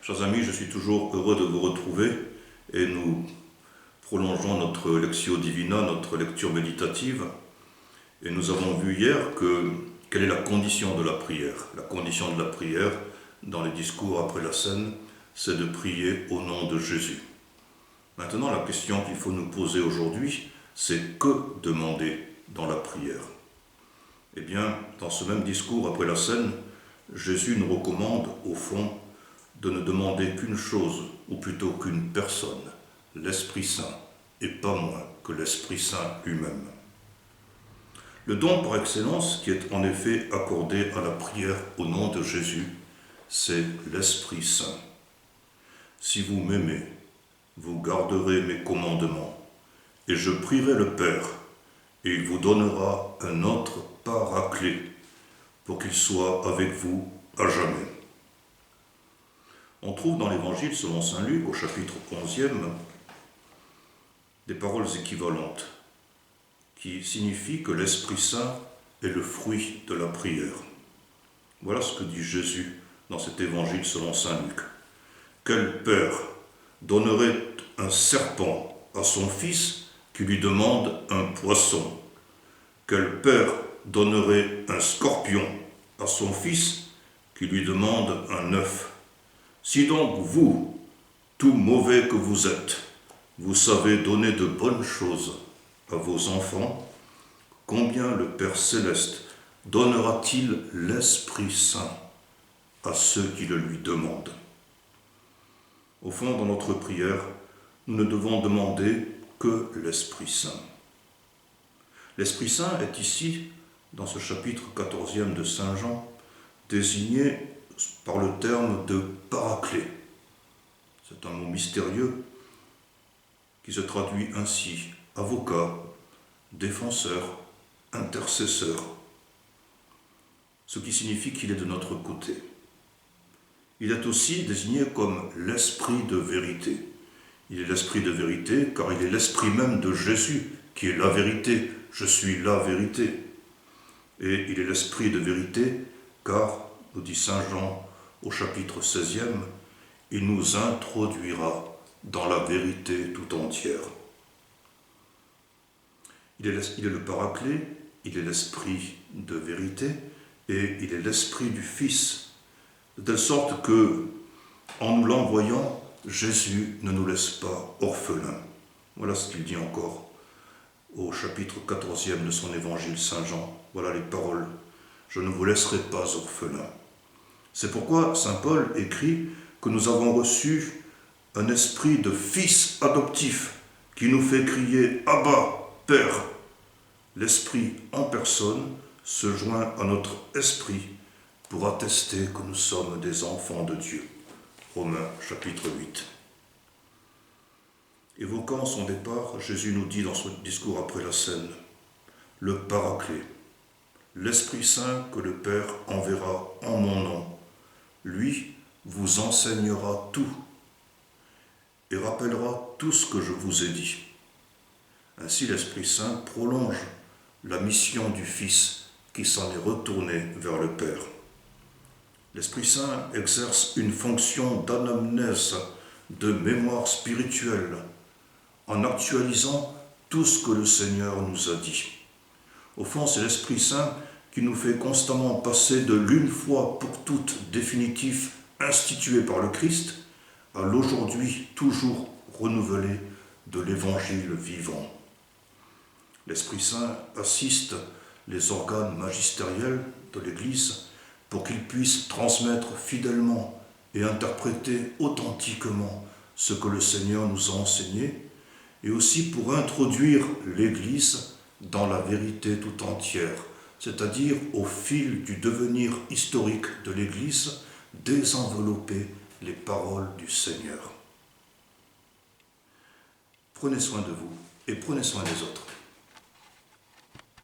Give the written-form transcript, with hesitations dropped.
Chers amis, je suis toujours heureux de vous retrouver et nous prolongeons notre Lectio Divina, notre lecture méditative. Et nous avons vu hier quelle est la condition de la prière. La condition de la prière, dans les discours après la scène, c'est de prier au nom de Jésus. Maintenant, la question qu'il faut nous poser aujourd'hui, c'est que demander dans la prière? Eh bien, dans ce même discours après la scène, Jésus nous recommande, au fond, de ne demander qu'une chose, ou plutôt qu'une personne, l'Esprit Saint, et pas moins que l'Esprit Saint lui-même. Le don par excellence qui est en effet accordé à la prière au nom de Jésus, c'est l'Esprit Saint. Si vous m'aimez, vous garderez mes commandements, et je prierai le Père, et il vous donnera un autre paraclet, pour qu'il soit avec vous à jamais. On trouve dans l'Évangile selon saint Luc, au chapitre 11e, des paroles équivalentes, qui signifient que l'Esprit Saint est le fruit de la prière. Voilà ce que dit Jésus dans cet Évangile selon saint Luc. Quel père donnerait un serpent à son fils qui lui demande un poisson? Quel père donnerait un scorpion à son fils qui lui demande un œuf? Si donc vous, tout mauvais que vous êtes, vous savez donner de bonnes choses à vos enfants, combien le Père Céleste donnera-t-il l'Esprit Saint à ceux qui le lui demandent? Au fond, dans notre prière, nous ne devons demander que l'Esprit Saint. L'Esprit Saint est ici, dans ce chapitre 14e de Saint Jean, désigné par le terme de paraclet. C'est un mot mystérieux qui se traduit ainsi: avocat, défenseur, intercesseur, ce qui signifie qu'il est de notre côté. Il est aussi désigné comme l'esprit de vérité. Il est l'esprit de vérité car il est l'esprit même de Jésus qui est la vérité. Je suis la vérité. Et il est l'esprit de vérité car, nous dit saint Jean au chapitre 16e, il nous introduira dans la vérité tout entière. Il est le paraclet, il est l'esprit de vérité et il est l'esprit du Fils, de telle sorte que, en nous l'envoyant, Jésus ne nous laisse pas orphelins. Voilà ce qu'il dit encore au chapitre 14e de son évangile Saint Jean. Voilà les paroles: je ne vous laisserai pas orphelins. C'est pourquoi saint Paul écrit que nous avons reçu un esprit de fils adoptif qui nous fait crier « Abba, Père ». L'Esprit en personne se joint à notre esprit pour attester que nous sommes des enfants de Dieu. Romains chapitre 8. Évoquant son départ, Jésus nous dit dans son discours après la scène, le Paraclet, l'Esprit Saint que le Père enverra en mon nom, lui vous enseignera tout et rappellera tout ce que je vous ai dit. Ainsi l'Esprit Saint prolonge la mission du Fils qui s'en est retourné vers le Père. L'Esprit Saint exerce une fonction d'anamnèse, de mémoire spirituelle, en actualisant tout ce que le Seigneur nous a dit. Au fond, c'est l'Esprit Saint qui nous fait constamment passer de l'une fois pour toutes définitif institué par le Christ à l'aujourd'hui toujours renouvelé de l'Évangile vivant. L'Esprit Saint assiste les organes magistériels de l'Église pour qu'ils puissent transmettre fidèlement et interpréter authentiquement ce que le Seigneur nous a enseigné, et aussi pour introduire l'Église dans la vérité tout entière, c'est-à-dire au fil du devenir historique de l'Église, désenvelopper les paroles du Seigneur. Prenez soin de vous et prenez soin des autres.